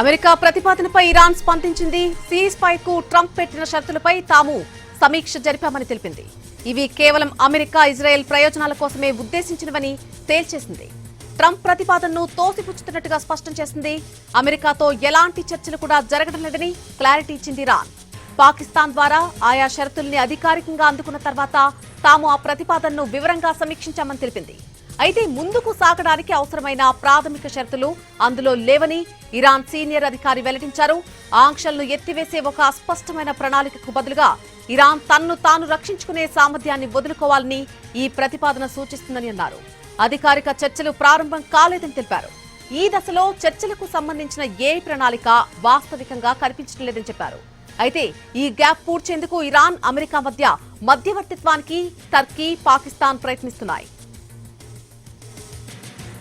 America ప్రతిపాదనపై Iran స్పందించింది. Seize ఫైర్కు Trump పెట్టిన షరతులపై తాము సమీక్ష జరిపామని తెలిపింది. ఇవి కేవలం అమెరికా ఇజ్రాయెల్ ప్రయోజనాల కోసమే ఉద్దేశించినవని తేల్చేసింది. ట్రంప్ ప్రతిపాదనను తోసిపుచ్చుతున్నట్టుగా స్పష్టం చేసింది. అమెరికాతో ఎలాంటి చర్చలు కూడా జరగడం లేదని క్లారిటీ ఇచ్చింది ఇరాన్. పాకిస్తాన్ ద్వారా ఆయా షరతుల్ని అధికారికంగా అందుకున్న తర్వాత తాము ఆ ప్రతిపాదనను వివరంగా సమీక్షించామని తెలిపింది. అయితే ముందుకు సాగడానికి అవసరమైన ప్రాథమిక షరతులు అందులో లేవని ఇరాన్ సీనియర్ అధికారి వెల్లడించారు. ఆంక్షలను ఎత్తివేసే ఒక అస్పష్టమైన ప్రణాళికకు బదులుగా ఇరాన్ తన్ను తాను రక్షించుకునే సామర్థ్యాన్ని వదులుకోవాలని ఈ ప్రతిపాదన సూచిస్తుందని అన్నారు. అధికారిక చర్చలు ప్రారంభం కాలేదని తెలిపారు. ఈ దశలో చర్చలకు సంబంధించిన ఏ ప్రణాళిక వాస్తవికంగా కనిపించడం లేదని చెప్పారు. అయితే ఈ గ్యాప్ పూడ్చేందుకు ఇరాన్ అమెరికా మధ్య మధ్యవర్తిత్వానికి టర్కీ, పాకిస్తాన్ ప్రయత్నిస్తున్నాయి.